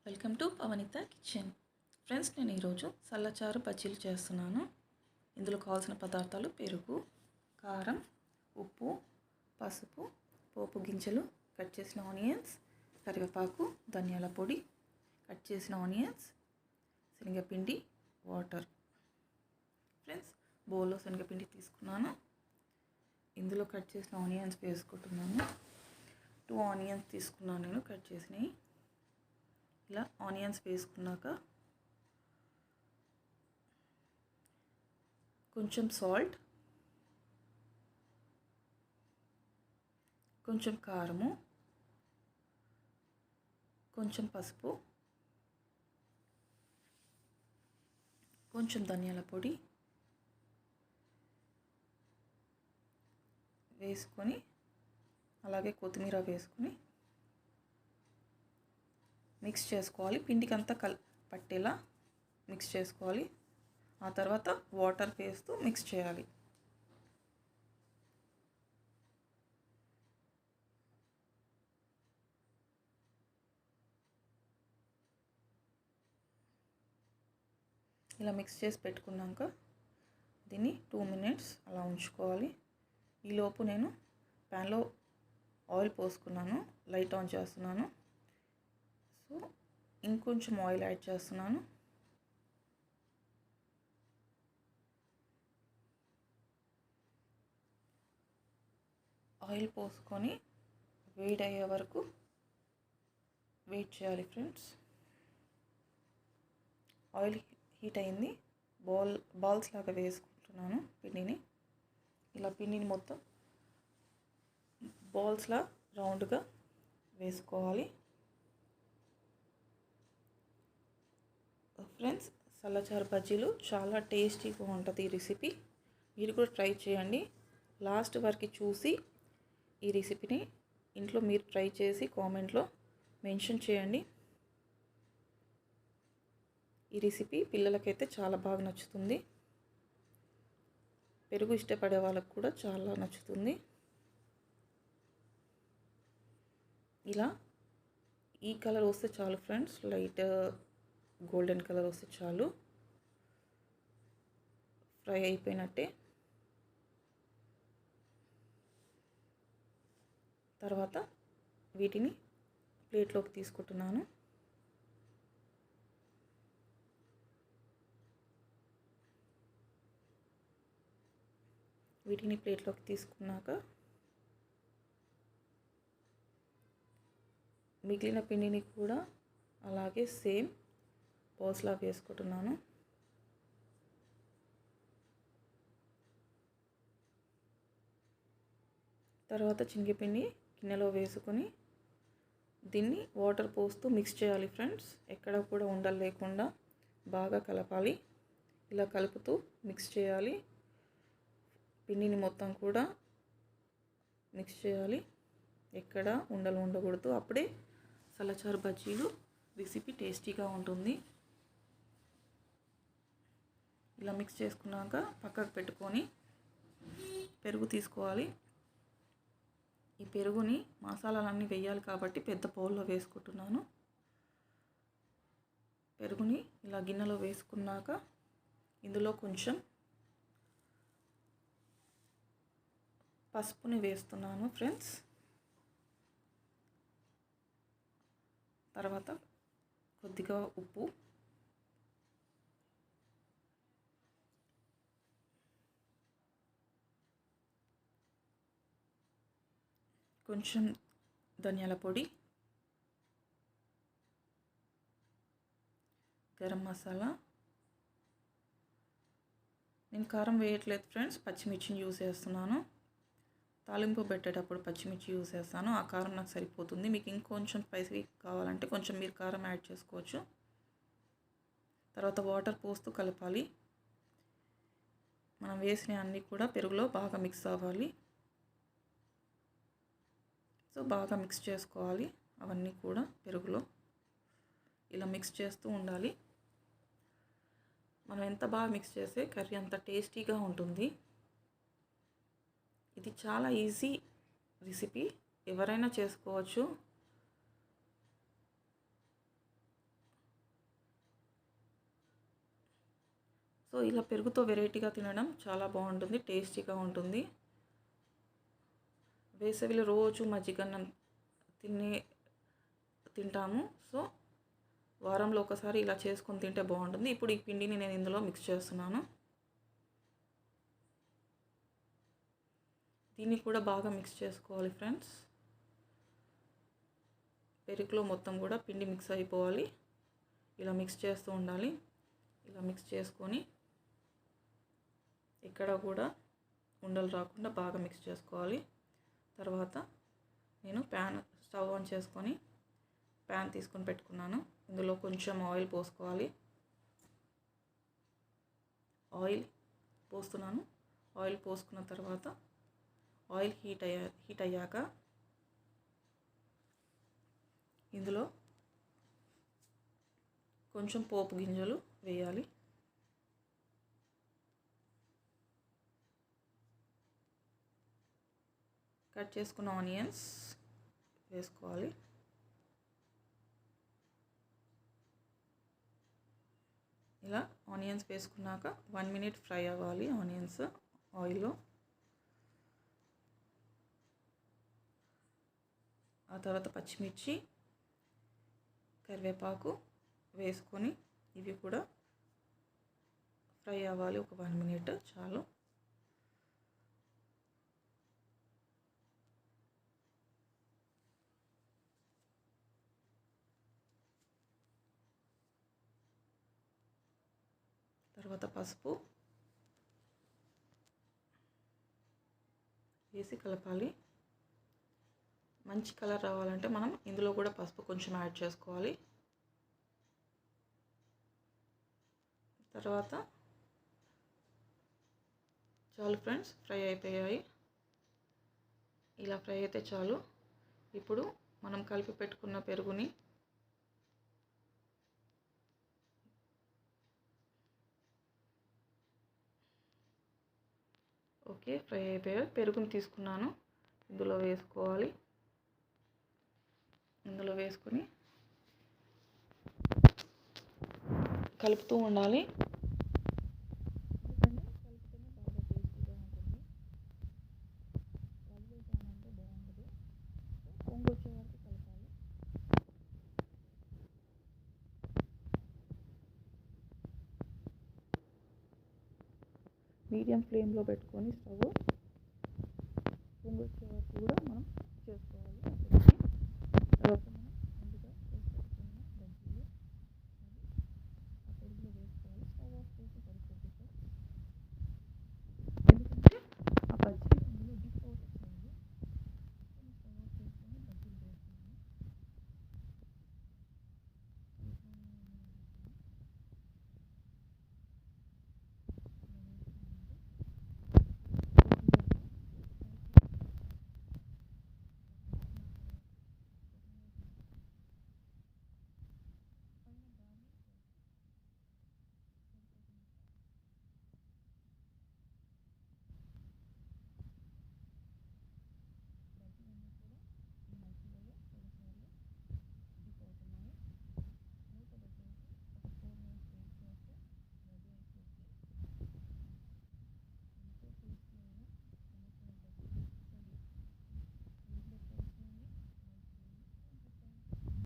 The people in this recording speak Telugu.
Welcome to Pavanitha kitchen. Friends, నేను ఈరోజు సల్లచారు బజ్జీలు చేస్తున్నాను. ఇందులో కావాల్సిన పదార్థాలు పెరుగు, కారం, ఉప్పు, పసుపు, పోపు గింజలు, కట్ చేసిన ఆనియన్స్, కరివేపాకు, ధనియాల పొడి, కట్ చేసిన ఆనియన్స్, శనగపిండి, వాటర్. ఫ్రెండ్స్, బౌల్లో శనగపిండి తీసుకున్నాను. ఇందులో కట్ చేసిన ఆనియన్స్ వేసుకుంటున్నాను. 2 ఆనియన్స్ తీసుకున్నాను నేను కట్ చేసినవి. ఇలా ఆనియన్స్ వేసుకున్నాక కొంచెం సాల్ట్, కొంచెం కారము, కొంచెం పసుపు, కొంచెం ధనియాల పొడి వేసుకొని, అలాగే కొత్తిమీర వేసుకొని మిక్స్ చేసుకోవాలి. పిండికి అంతా పట్టేలా మిక్స్ చేసుకోవాలి. ఆ తర్వాత వాటర్ వేస్తూ మిక్స్ చేయాలి. ఇలా మిక్స్ చేసి పెట్టుకున్నాక దీన్ని 2 మినిట్స్ అలా ఉంచుకోవాలి. ఈలోపు నేను ప్యాన్లో ఆయిల్ పోసుకున్నాను. లైట్ ఆన్ చేస్తున్నాను. సో ఇంకొంచెం ఆయిల్ యాడ్ చేస్తున్నాను. ఆయిల్ పోసుకొని వేడి అయ్యే వరకు వెయిట్ చేయాలి. ఫ్రెండ్స్, ఆయిల్ హీట్ అయింది. బాల్స్ లాగా వేసుకుంటున్నాను పిండిని. ఇలా పిండిని మొత్తం బాల్స్లా రౌండ్గా వేసుకోవాలి. ఫ్రెండ్స్, సల్లచారు బజ్జీలు చాలా టేస్టీగా ఉంటుంది. ఈ రెసిపీ మీరు కూడా ట్రై చేయండి. లాస్ట్ వరకు చూసి ఈ రెసిపీని ఇంట్లో మీరు ట్రై చేసి కామెంట్లో మెన్షన్ చేయండి. ఈ రెసిపీ పిల్లలకైతే చాలా బాగా నచ్చుతుంది. పెరుగు ఇష్టపడే వాళ్ళకు కూడా చాలా నచ్చుతుంది. ఇలా ఈ కలర్ వస్తే చాలు ఫ్రెండ్స్, లైట్ గోల్డెన్ కలర్ వస్తే చాలు. ఫ్రై అయిపోయినట్టే. తర్వాత వీటిని ప్లేట్లోకి తీసుకుంటున్నాను. వీటిని ప్లేట్లోకి తీసుకున్నాక మిగిలిన పిండిని కూడా అలాగే సేమ్ బాల్స్లా వేసుకుంటున్నాను. తర్వాత శనగపిండి గిన్నెలో వేసుకొని దీన్ని వాటర్ పోస్తూ మిక్స్ చేయాలి. ఫ్రెండ్స్, ఎక్కడ కూడా ఉండలు లేకుండా బాగా కలపాలి. ఇలా కలుపుతూ మిక్స్ చేయాలి. పిండిని మొత్తం కూడా మిక్స్ చేయాలి. ఎక్కడ ఉండలు ఉండకూడదు. అప్పుడే సల్లచారు బజ్జీలు రెసిపీ టేస్టీగా ఉంటుంది. ఇలా మిక్స్ చేసుకున్నాక పక్కకు పెట్టుకొని పెరుగు తీసుకోవాలి. ఈ పెరుగుని మసాలాలన్నీ వేయాలి కాబట్టి పెద్ద బౌల్లో వేసుకుంటున్నాను. పెరుగుని ఇలా గిన్నెలో వేసుకున్నాక ఇందులో కొంచెం పసుపుని వేస్తున్నాను ఫ్రెండ్స్. తర్వాత కొద్దిగా ఉప్పు, కొంచెం ధనియాల పొడి, గరం మసాలా. నేను కారం వేయట్లేదు ఫ్రెండ్స్, పచ్చిమిర్చిని యూజ్ చేస్తున్నాను. తాలింపు పెట్టేటప్పుడు పచ్చిమిర్చి యూజ్ చేస్తాను. ఆ కారం నాకు సరిపోతుంది. మీకు ఇంకొంచెం స్పైసీ కావాలంటే కొంచెం మీరు కారం యాడ్ చేసుకోవచ్చు. తర్వాత వాటర్ పోస్తూ కలపాలి. మనం వేసిన అన్నీ కూడా పెరుగులో బాగా మిక్స్ అవ్వాలి. సో బాగా మిక్స్ చేసుకోవాలి. అవన్నీ కూడా పెరుగులో ఇలా మిక్స్ చేస్తూ ఉండాలి. మనం ఎంత బాగా మిక్స్ చేస్తే కర్రీ అంత టేస్టీగా ఉంటుంది. ఇది చాలా ఈజీ రెసిపీ, ఎవరైనా చేసుకోవచ్చు. సో ఇలా పెరుగుతో వెరైటీగా తినడం చాలా బాగుంటుంది, టేస్టీగా ఉంటుంది. వేసవిలో రోజు మజ్జిగన్నం తింటాము. సో వారంలో ఒకసారి ఇలా చేసుకొని తింటే బాగుంటుంది. ఇప్పుడు ఈ పిండిని నేను ఇందులో మిక్స్ చేస్తున్నాను. దీన్ని కూడా బాగా మిక్స్ చేసుకోవాలి ఫ్రెండ్స్. పెరుగులో మొత్తం కూడా పిండి మిక్స్ అయిపోవాలి. ఇలా మిక్స్ చేస్తూ ఉండాలి. ఇలా మిక్స్ చేసుకొని ఎక్కడ కూడా ఉండలు రాకుండా బాగా మిక్స్ చేసుకోవాలి. తర్వాత నేను స్టవ్ ఆన్ చేసుకొని ప్యాన్ తీసుకొని పెట్టుకున్నాను. ఇందులో కొంచెం ఆయిల్ పోసుకోవాలి. ఆయిల్ పోస్తున్నాను. ఆయిల్ పోసుకున్న తర్వాత ఆయిల్ హీట్ అయ్యాక ఇందులో కొంచెం పోపు గింజలు వేయాలి. కట్ చేసుకున్న ఆనియన్స్ వేసుకోవాలి. ఇలా ఆనియన్స్ వేసుకున్నాక 1 మినిట్ ఫ్రై అవ్వాలి ఆనియన్స్ ఆయిల్లో. ఆ తర్వాత పచ్చిమిర్చి, కరివేపాకు వేసుకొని ఇవి కూడా ఫ్రై అవ్వాలి. ఒక 1 మినిట్ చాలు. తర్వాత పసుపు వేసి కలపాలి. మంచి కలర్ రావాలంటే మనం ఇందులో కూడా పసుపు కొంచెం యాడ్ చేసుకోవాలి. తర్వాత చాలు ఫ్రెండ్స్, ఫ్రై అయిపోయాయి. ఇలా ఫ్రై అయితే చాలు. ఇప్పుడు మనం కలిపి పెట్టుకున్న పెరుగుని ఓకే ఫ్రై అయిపోయాయి. పెరుగుని తీసుకున్నాను, ఇందులో వేసుకోవాలి. ఇందులో వేసుకొని కలుపుతూ ఉండాలి. పొంగొచ్చే వరకు కలపాలి. మీడియం ఫ్లేమ్లో పెట్టుకొని స్టవ్ పొంగొచ్చే వరకు కూడా మనం